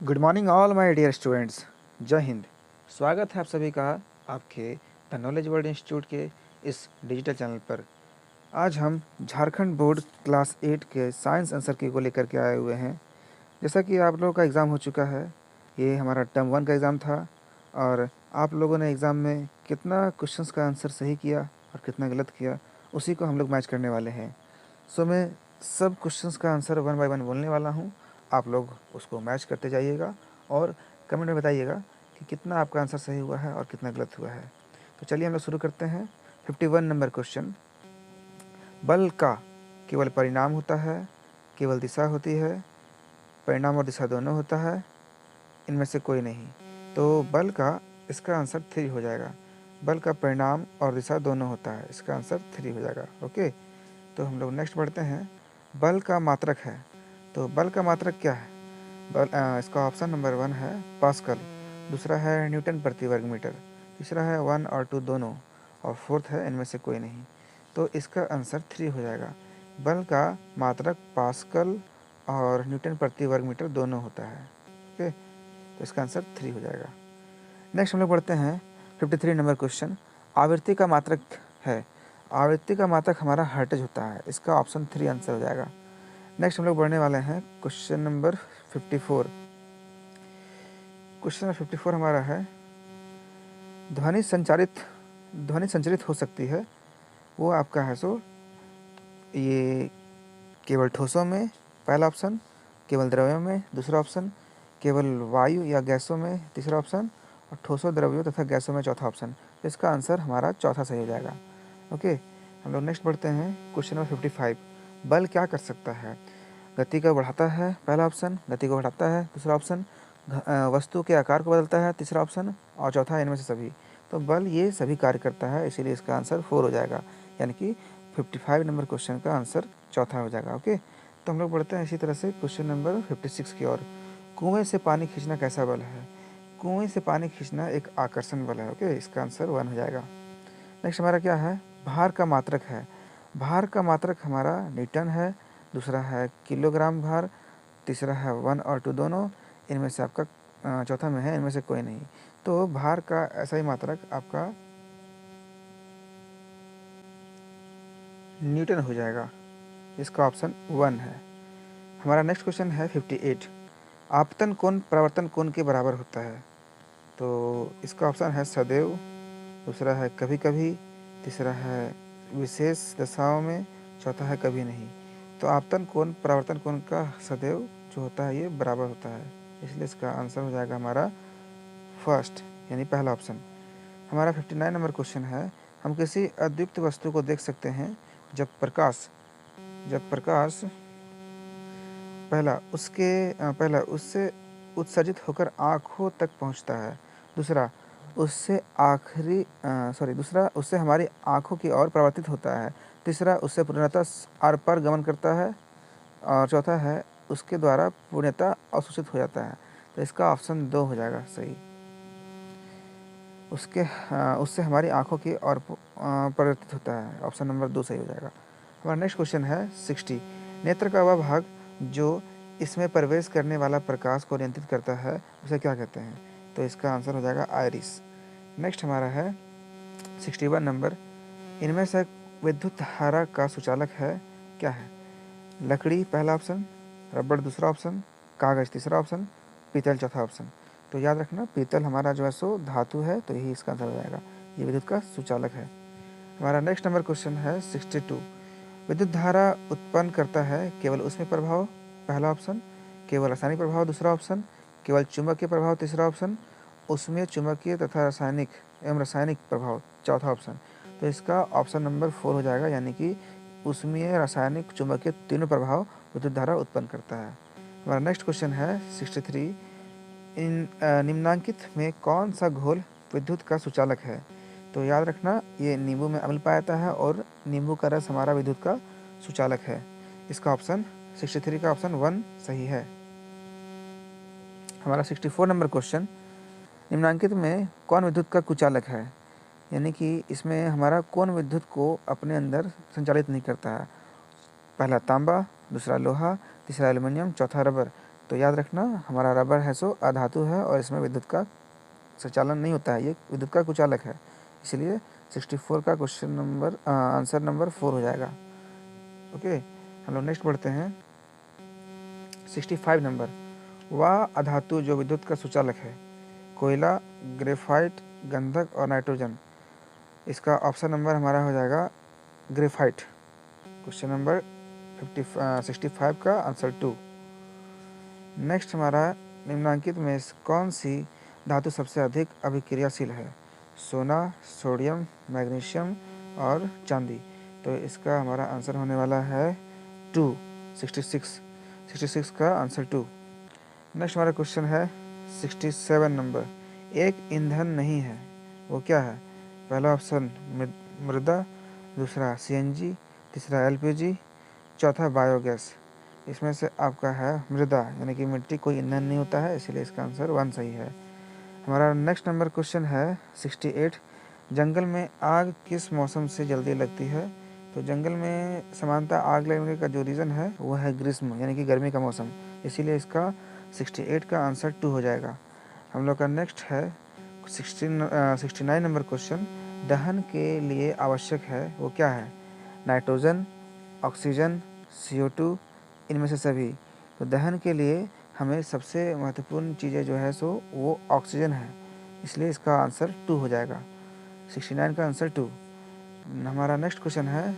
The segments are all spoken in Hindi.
Good morning all my dear students. जय हिंद। स्वागत है आप सभी का आपके द नॉलेज वर्ल्ड इंस्टीट्यूट के इस डिजिटल चैनल पर। आज हम झारखंड बोर्ड क्लास 8 के साइंस आंसर की को लेकर के आए हुए हैं। जैसा कि आप लोगों का एग्ज़ाम हो चुका है, ये हमारा टर्म 1 का एग्ज़ाम था और आप लोगों ने एग्ज़ाम में कितना क्वेश्चंस का आंसर सही किया और कितना गलत किया, उसी को हम लोग मैच करने वाले हैं। सो मैं सब क्वेश्चंस का आंसर 1 बाय 1 बोलने वाला हूँ। आप लोग उसको मैच करते जाइएगा और कमेंट में बताइएगा कि कितना आपका आंसर सही हुआ है और कितना गलत हुआ है। तो चलिए हम लोग शुरू करते हैं। 51 नंबर क्वेश्चन। बल का केवल परिणाम होता है, केवल दिशा होती है, परिणाम और दिशा दोनों होता है, इनमें से कोई नहीं। तो बल का इसका आंसर 3 हो जाएगा। बल का परिणाम और दिशा दोनों होता है, इसका आंसर 3 हो जाएगा। ओके, तो हम लोग नेक्स्ट बढ़ते हैं। बल का मात्रक है, तो बल का मात्रक क्या है? इसका ऑप्शन नंबर 1 है पास्कल, दूसरा है न्यूटन प्रति वर्ग मीटर, तीसरा है 1 और 2 दोनों, और फोर्थ है इनमें से कोई नहीं। तो इसका आंसर 3 हो जाएगा। बल का मात्रक पास्कल और न्यूटन प्रति वर्ग मीटर दोनों होता है। ओके, तो इसका आंसर 3 हो जाएगा। नेक्स्ट हम लोग बढ़ते हैं 53 नंबर क्वेश्चन। आवृत्ति का मात्रक है, आवृत्ति का मात्रक हमारा हर्ट्ज होता है, इसका ऑप्शन 3 आंसर हो जाएगा। नेक्स्ट हम लोग बढ़ने वाले हैं क्वेश्चन नंबर 54। क्वेश्चन नंबर 54 हमारा है ध्वनि संचरित हो सकती है, वो आपका है सो ये केवल ठोसों में पहला ऑप्शन, केवल द्रव्यों में दूसरा ऑप्शन, केवल वायु या गैसों में तीसरा ऑप्शन, और ठोसों द्रव्यों तथा गैसों में चौथा ऑप्शन। तो इसका आंसर हमारा चौथा सही हो जाएगा। ओके, हम लोग नेक्स्ट बढ़ते हैं क्वेश्चन नंबर 55। बल क्या कर सकता है? गति को बढ़ाता है पहला ऑप्शन, गति को घटाता है दूसरा ऑप्शन, वस्तु के आकार को बदलता है तीसरा ऑप्शन, और चौथा इनमें से सभी। तो बल ये सभी कार्य करता है, इसीलिए इसका आंसर 4 हो जाएगा, यानी कि 55 नंबर क्वेश्चन का आंसर चौथा हो जाएगा। ओके, तो हम लोग बढ़ते हैं इसी तरह से क्वेश्चन नंबर 56 की ओर। कुएं से पानी खींचना कैसा बल है? कुएं से पानी खींचना एक आकर्षण बल है। ओके, इसका आंसर 1 हो जाएगा। नेक्स्ट हमारा क्या है? भार का मात्रक है, भार का मात्रक हमारा न्यूटन है, दूसरा है किलोग्राम भार, तीसरा है 1 और 2 दोनों, इनमें से आपका चौथा में है इनमें से कोई नहीं। तो भार का ऐसा ही मात्रक आपका न्यूटन हो जाएगा, इसका ऑप्शन 1 है। हमारा नेक्स्ट क्वेश्चन है 58। आपतन कोण प्रवर्तन कोण के बराबर होता है? तो इसका ऑप्शन है सदैव, दूसरा है कभी कभी, तीसरा है विशेष दशाओं में, चौथा है कभी नहीं। तो आपतन कोण प्रवर्तन कोण का सदैव जो होता है ये बराबर होता है, इसलिए इसका आंसर हो जाएगा हमारा फर्स्ट, यानी पहला ऑप्शन। हमारा 59 नंबर क्वेश्चन है हम किसी अद्वितीय वस्तु को देख सकते हैं जब प्रकाश पहला उससे उत्सर्जित होकर आँखों तक पहुँचता है, दूसरा दूसरा उससे हमारी आँखों की ओर प्रवर्तित होता है, तीसरा उससे पूर्णतः आर पार गमन करता है, और चौथा है उसके द्वारा पूर्णतः अवशोषित हो जाता है। तो इसका ऑप्शन 2 हो जाएगा सही। उससे हमारी आँखों की ओर परिवर्तित होता है, ऑप्शन नंबर 2 सही हो जाएगा। हमारा नेक्स्ट क्वेश्चन है 60। नेत्र का वह भाग जो इसमें प्रवेश करने वाला प्रकाश को नियंत्रित करता है उसे क्या कहते हैं? तो इसका आंसर हो जाएगा आइरिस। नेक्स्ट हमारा है 61 नंबर। इनमें से विद्युत धारा का सुचालक है क्या है? लकड़ी पहला ऑप्शन, रबड़ दूसरा ऑप्शन, कागज़ तीसरा ऑप्शन, पीतल चौथा ऑप्शन। तो याद रखना पीतल हमारा जो है सो धातु है, तो यही इसका आंसर हो जाएगा, ये विद्युत का सुचालक है। हमारा नेक्स्ट नंबर क्वेश्चन है 62। विद्युत धारा उत्पन्न करता है केवल उसमें प्रभाव पहला ऑप्शन, केवल रासायनिक प्रभाव दूसरा ऑप्शन, केवल चुंबकीय प्रभाव तीसरा ऑप्शन, उसमें चुंबकीय तथा रासायनिक प्रभाव चौथा ऑप्शन। तो इसका ऑप्शन नंबर 4 हो जाएगा, यानी कि उसमें रासायनिक चुंबकीय तीनों प्रभाव विद्युत धारा उत्पन्न करता है। हमारा नेक्स्ट क्वेश्चन है 63। इन निम्नांकित में कौन सा घोल विद्युत का सुचालक है? तो याद रखना ये नींबू में अम्ल पाया जाता है और नींबू का रस हमारा विद्युत का सुचालक है, इसका ऑप्शन 63 का ऑप्शन 1 सही है। हमारा 64 नंबर क्वेश्चन। निम्नांकित में कौन विद्युत का कुचालक है, यानी कि इसमें हमारा कौन विद्युत को अपने अंदर संचालित नहीं करता है? पहला तांबा, दूसरा लोहा, तीसरा एल्युमिनियम, चौथा रबर। तो याद रखना हमारा रबर है सो अधातु है और इसमें विद्युत का संचालन नहीं होता है, ये विद्युत का कुचालक है, इसलिए 64 का क्वेश्चन नंबर आंसर नंबर 4 हो जाएगा। ओके, हम लोग नेक्स्ट बढ़ते हैं 65 नंबर। वह अधातु जो विद्युत का सुचालक है, कोयला, ग्रेफाइट, गंधक और नाइट्रोजन। इसका ऑप्शन नंबर हमारा हो जाएगा ग्रेफाइट। क्वेश्चन नंबर 65 का आंसर 2। नेक्स्ट हमारा निम्नांकित में कौन सी धातु सबसे अधिक अभिक्रियाशील है? सोना, सोडियम, मैग्नीशियम और चांदी। तो इसका हमारा आंसर होने वाला है 2, 66 का आंसर 2। नेक्स्ट हमारा क्वेश्चन है 67 नंबर। एक ईंधन नहीं है, वो क्या है? पहला ऑप्शन मृदा, दूसरा सीएनजी, तीसरा एलपीजी, चौथा बायोगैस। इसमें से आपका है मृदा, यानी कि मिट्टी कोई ईंधन नहीं होता है, इसलिए इसका आंसर 1 सही है। हमारा नेक्स्ट नंबर क्वेश्चन है 68। जंगल में आग किस मौसम से जल्दी लगती है? तो जंगल में सामान्यतः आग लगने का जो रीज़न है वो है ग्रीष्म, यानी कि गर्मी का मौसम, इसीलिए इसका 68 का आंसर 2 हो जाएगा। हम लोग का नेक्स्ट है 69 नंबर क्वेश्चन। दहन के लिए आवश्यक है वो क्या है? नाइट्रोजन, ऑक्सीजन, CO2, इनमें से सभी। तो दहन के लिए हमें सबसे महत्वपूर्ण चीज़ें जो है सो वो ऑक्सीजन है, इसलिए इसका आंसर 2 हो जाएगा। 69 का आंसर 2। हमारा नेक्स्ट क्वेश्चन है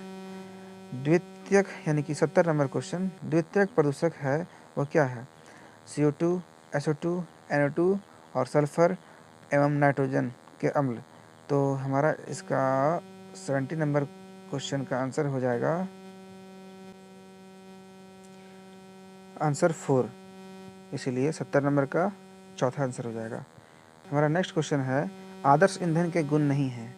द्वितीयक, यानी कि 70 नंबर क्वेश्चन। द्वितीयक प्रदूषक है वो क्या है? CO2, SO2, NO2 और सल्फर एवं नाइट्रोजन के अम्ल। तो हमारा इसका 70 नंबर क्वेश्चन का आंसर हो जाएगा आंसर 4, इसीलिए 70 नंबर का चौथा आंसर हो जाएगा। हमारा नेक्स्ट क्वेश्चन है आदर्श ईंधन के गुण नहीं हैं।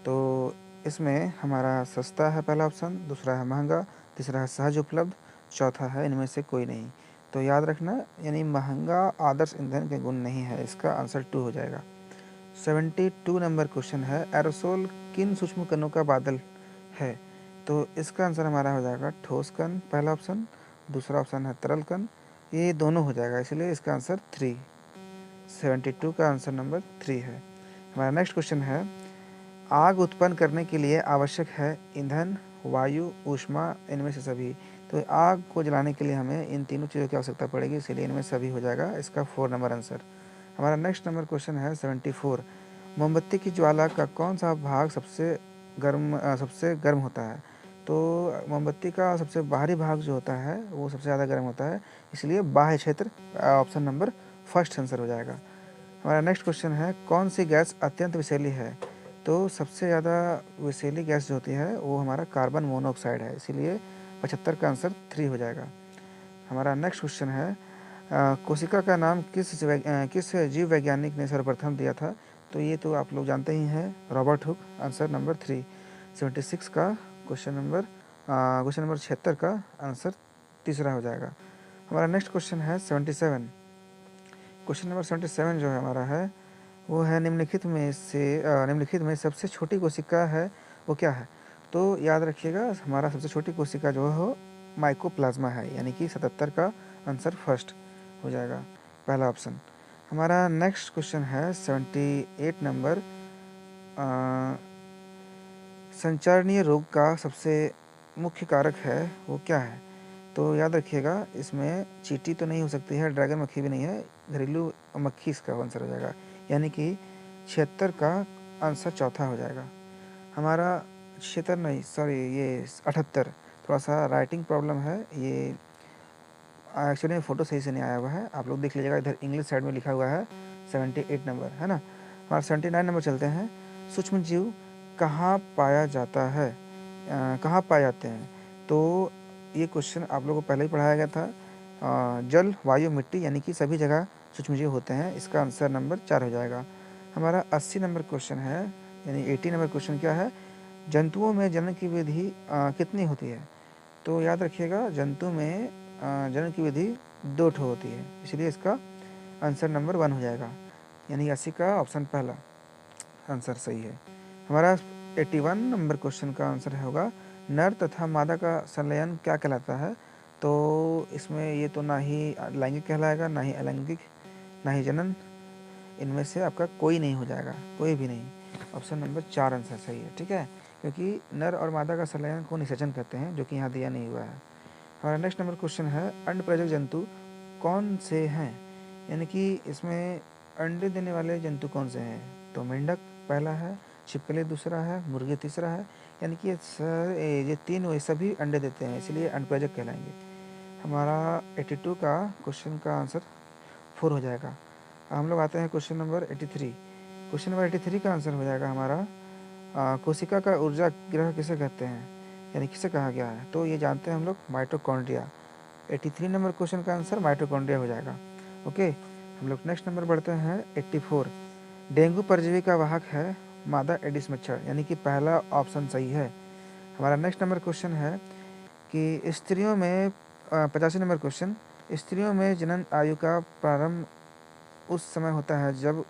तो इसमें हमारा सस्ता है पहला ऑप्शन, दूसरा है महंगा, तीसरा है सहज उपलब्ध, चौथा है इनमें से कोई नहीं। तो याद रखना, यानी महंगा आदर्श ईंधन के गुण नहीं है, इसका आंसर 2 हो जाएगा। 72 नंबर क्वेश्चन है एरोसोल किन सूक्ष्म कणों का बादल है? तो इसका आंसर हमारा हो जाएगा ठोस कण पहला ऑप्शन, दूसरा ऑप्शन है तरल कण, ये दोनों हो जाएगा, इसलिए इसका आंसर 3, 72 का आंसर नंबर 3 है। हमारा नेक्स्ट क्वेश्चन है आग उत्पन्न करने के लिए आवश्यक है ईंधन, वायु, ऊष्मा, इनमें से सभी। तो आग को जलाने के लिए हमें इन तीनों चीज़ों की आवश्यकता पड़ेगी, इसीलिए इनमें सभी हो जाएगा, इसका 4 नंबर आंसर। हमारा नेक्स्ट नंबर क्वेश्चन है 74। मोमबत्ती की ज्वाला का कौन सा भाग सबसे गर्म होता है? तो मोमबत्ती का सबसे बाहरी भाग जो होता है वो सबसे ज़्यादा गर्म होता है, इसलिए बाह्य क्षेत्र ऑप्शन नंबर फर्स्ट आंसर हो जाएगा। हमारा नेक्स्ट क्वेश्चन है कौन सी गैस अत्यंत विषैली है? तो सबसे ज़्यादा विषैली गैस जो होती है वो हमारा कार्बन मोनोऑक्साइड है, इसीलिए 75 का आंसर 3 हो जाएगा। हमारा नेक्स्ट क्वेश्चन है कोशिका का नाम किस जीव वैज्ञानिक ने सर्वप्रथम दिया था? तो ये तो आप लोग जानते ही हैं, रॉबर्ट हुक, आंसर नंबर 3। 76 का क्वेश्चन नंबर 76 का आंसर तीसरा हो जाएगा। हमारा नेक्स्ट क्वेश्चन है 77। क्वेश्चन नंबर 77 जो है हमारा है वो है निम्नलिखित में सबसे छोटी कोशिका है वो क्या है? तो याद रखिएगा हमारा सबसे छोटी कोशिका जो है माइकोप्लाज्मा है, यानी कि 77 का आंसर फर्स्ट हो जाएगा, पहला ऑप्शन। हमारा नेक्स्ट क्वेश्चन है 78 नंबर। संचारणीय रोग का सबसे मुख्य कारक है वो क्या है? तो याद रखिएगा इसमें चींटी तो नहीं हो सकती है, ड्रैगन मक्खी भी नहीं है, घरेलू मक्खी इसका आंसर हो जाएगा, यानी कि 76 का आंसर चौथा हो जाएगा। हमारा 76 नहीं, सॉरी ये 78, थोड़ा सा राइटिंग प्रॉब्लम है, ये एक्चुअली में फ़ोटो सही से नहीं आया हुआ है, आप लोग देख लीजिएगा, इधर इंग्लिश साइड में लिखा हुआ है 78 नंबर, है ना। हमारा 79 नंबर चलते हैं। सूक्ष्म जीव कहाँ पाया जाता है, कहाँ पाए जाते हैं? तो ये क्वेश्चन आप लोगों को पहले ही पढ़ाया गया था। जल, वायु, मिट्टी, यानी कि सभी जगह सूक्ष्मजीव होते हैं, इसका आंसर नंबर 4 हो जाएगा। हमारा 80 नंबर क्वेश्चन है, यानी 80 नंबर क्वेश्चन क्या है? जंतुओं में जनन की विधि कितनी होती है? तो याद रखिएगा जंतु में जनन की विधि 2 ठो होती है, इसलिए इसका आंसर नंबर 1 हो जाएगा, यानी 80 का ऑप्शन पहला आंसर सही है। हमारा 81 नंबर क्वेश्चन का आंसर होगा नर तथा मादा का संलयन क्या कहलाता है? तो इसमें ये तो ना ही लैंगिक कहलाएगा, ना ही अलैंगिक, ना ही जनन, इनमें से आपका कोई नहीं हो जाएगा, कोई भी नहीं। ऑप्शन नंबर 4 आंसर सही है, ठीक है, क्योंकि नर और मादा का संलयन को निषेचन कहते हैं, जो कि यहाँ दिया नहीं हुआ है। हमारा नेक्स्ट नंबर क्वेश्चन है अंड प्रेरक जंतु कौन से हैं, यानी कि इसमें अंडे देने वाले जंतु कौन से हैं। तो मेंढक पहला है, छिपकली दूसरा है, मुर्गी तीसरा है, यानी कि ये तीन वे सभी अंडे देते हैं, इसलिए अंड प्रेरक कहलाएंगे। हमारा 82 का क्वेश्चन का आंसर 4 हो जाएगा। हम लोग आते हैं क्वेश्चन नंबर 83। क्वेश्चन नंबर 83 का आंसर हो जाएगा हमारा कोशिका का ऊर्जा ग्रह किसे कहते हैं, यानी किसे कहा गया है। तो ये जानते हैं हम लोग, माइटोकॉन्ड्रिया। 83 नंबर क्वेश्चन का आंसर माइटोकॉन्ड्रिया हो जाएगा। ओके, हम लोग नेक्स्ट नंबर बढ़ते हैं 84। डेंगू परजीवी का वाहक है मादा एडिस मच्छर, यानी कि पहला ऑप्शन सही है। हमारा नेक्स्ट नंबर क्वेश्चन है कि स्त्रियों में 85 नंबर क्वेश्चन, स्त्रियों में जनन आयु का प्रारंभ उस समय होता है जब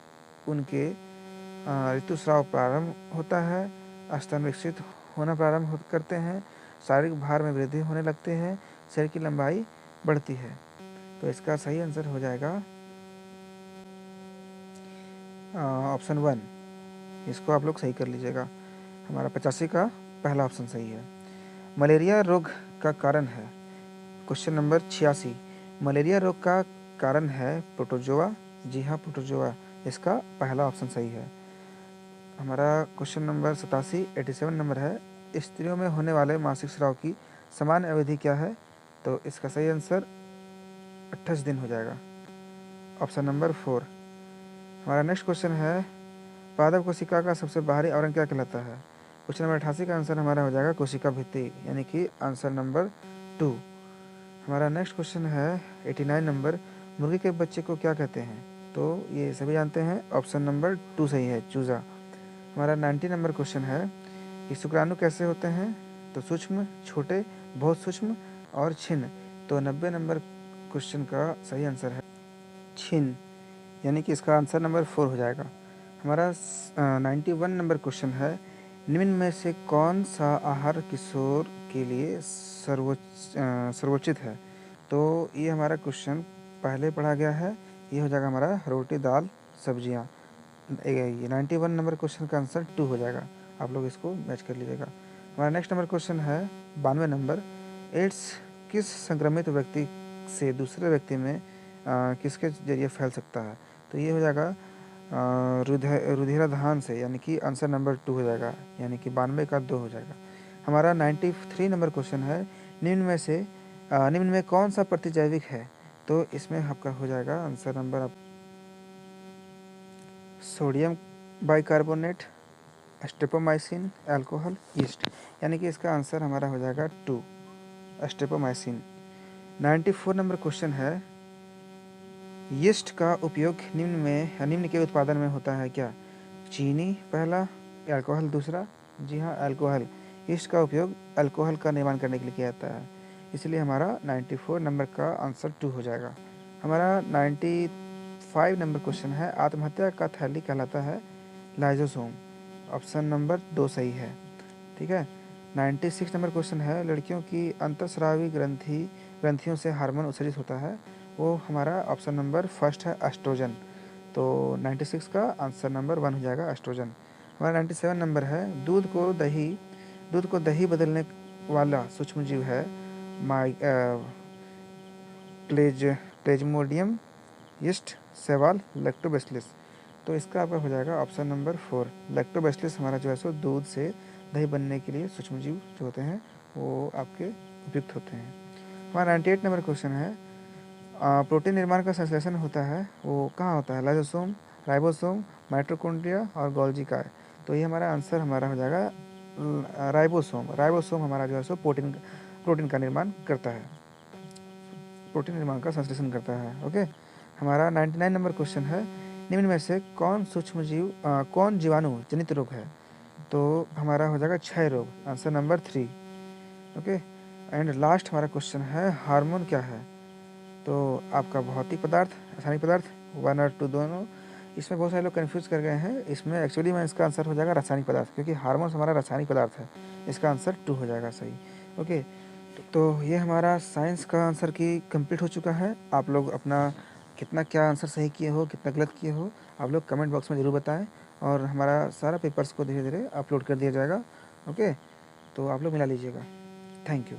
उनके ऋतुस्राव प्रारंभ होता है, स्तन विकसित होना प्रारंभ करते हैं, शारीरिक भार में वृद्धि होने लगते हैं, शरीर की लंबाई बढ़ती है। तो इसका सही आंसर हो जाएगा ऑप्शन 1। इसको आप लोग सही कर लीजिएगा। हमारा 85 का पहला ऑप्शन सही है। मलेरिया रोग का कारण है, क्वेश्चन नंबर 86। मलेरिया रोग का कारण है प्रोटोजोआ, जी हाँ प्रोटोजोआ, इसका पहला ऑप्शन सही है। हमारा क्वेश्चन नंबर 87 नंबर है, स्त्रियों में होने वाले मासिक स्राव की सामान्य अवधि क्या है। तो इसका सही आंसर 28 दिन हो जाएगा, ऑप्शन नंबर 4। हमारा नेक्स्ट क्वेश्चन है पादप कोशिका का सबसे बाहरी आवरण क्या कहलाता है। क्वेश्चन नंबर 88 का आंसर हमारा हो जाएगा कोशिका भित्ति, यानी कि आंसर नंबर 2। हमारा नेक्स्ट क्वेश्चन है 89 नंबर, मुर्गी के बच्चे को क्या कहते हैं। तो ये सभी जानते हैं, ऑप्शन नंबर 2 सही है, चूजा। हमारा 90 नंबर क्वेश्चन है कि शुक्राणु कैसे होते हैं। तो सूक्ष्म, छोटे, बहुत सूक्ष्म और छिन्न। तो 90 नंबर क्वेश्चन का सही आंसर है छिन्न, यानी कि इसका आंसर नंबर 4 हो जाएगा। हमारा 91 नंबर क्वेश्चन है निम्न में से कौन सा आहार किशोर के लिए सर्वोचित है। तो ये हमारा क्वेश्चन पहले पढ़ा गया है, ये हो जाएगा हमारा रोटी दाल सब्जियाँ। 91 नंबर क्वेश्चन का आंसर 2 हो जाएगा, आप लोग इसको मैच कर लीजिएगा। हमारा नेक्स्ट नंबर क्वेश्चन है 92 नंबर, एड्स किस संक्रमित व्यक्ति से दूसरे व्यक्ति में किसके जरिए फैल सकता है। तो ये हो जाएगा रुधिराधान से, यानी कि आंसर नंबर 2 हो जाएगा, यानी कि 92 का 2 हो जाएगा। हमारा 93 नंबर क्वेश्चन है निम्न में कौन सा प्रतिजैविक है। तो इसमें आपका हो जाएगा answer number sodium bicarbonate, streptomycin, alcohol, yeast, यानी कि इसका आंसर हमारा हो जाएगा 2, स्ट्रेप्टोमाइसिन। 94 नंबर क्वेश्चन है यीस्ट का उपयोग निम्न के उत्पादन में होता है क्या। चीनी पहला, अल्कोहल दूसरा, जी हाँ अल्कोहल। यीस्ट का उपयोग अल्कोहल का निर्माण करने के लिए किया जाता है, इसलिए हमारा 94 नंबर का आंसर 2 हो जाएगा। हमारा 95 नंबर क्वेश्चन है आत्महत्या का थैली कहलाता है लाइजोसोम, ऑप्शन नंबर 2 सही है, ठीक है। 96 नंबर क्वेश्चन है लड़कियों की अंतःस्रावी ग्रंथियों से हार्मोन उत्सर्जित होता है, वो हमारा ऑप्शन नंबर 1 है एस्ट्रोजन। तो 96 का आंसर नंबर 1 हो जाएगा एस्ट्रोजन। हमारा 97 नंबर है दूध को दही बदलने वाला सूक्ष्म जीव है प्लेज्मोडियम, यीस्ट, शैवाल, लैक्टोबैसिलस। तो इसका आपका हो जाएगा ऑप्शन नंबर 4, लैक्टोबैसिलस हमारा जो है सो दूध से दही बनने के लिए सूक्ष्म जीव जो होते हैं वो आपके उपयुक्त होते हैं। हमारा 98 नंबर क्वेश्चन है प्रोटीन निर्माण का संश्लेषण होता है वो कहाँ होता है, लाइसोसोम, राइबोसोम, माइटोकॉन्ड्रिया और गोल्गी कार। तो ये हमारा आंसर हमारा हो जाएगा राइबोसोम हमारा जो है सो प्रोटीन का निर्माण करता है, प्रोटीन निर्माण का संश्लेषण करता है। ओके, हमारा 99 नंबर क्वेश्चन है निम्न में से कौन जीवाणु जनित रोग है। तो हमारा हो जाएगा क्षय रोग, answer number 3। Okay, and last हमारा क्वेश्चन है हार्मोन क्या है। तो आपका भौतिक पदार्थ, रासायनिक पदार्थ, 1 और 2 दोनों। इसमें बहुत सारे लोग कंफ्यूज कर गए हैं, इसमें एक्चुअली में इसका आंसर हो जाएगा रासायनिक पदार्थ, क्योंकि हार्मोन हमारा रासायनिक पदार्थ है, इसका आंसर 2 हो जाएगा सही। ओके, तो ये हमारा साइंस का आंसर की कंप्लीट हो चुका है। आप लोग अपना कितना क्या आंसर सही किए हो, कितना गलत किए हो, आप लोग कमेंट बॉक्स में ज़रूर बताएं और हमारा सारा पेपर्स को धीरे धीरे अपलोड कर दिया जाएगा। ओके, तो आप लोग मिला लीजिएगा। Thank you.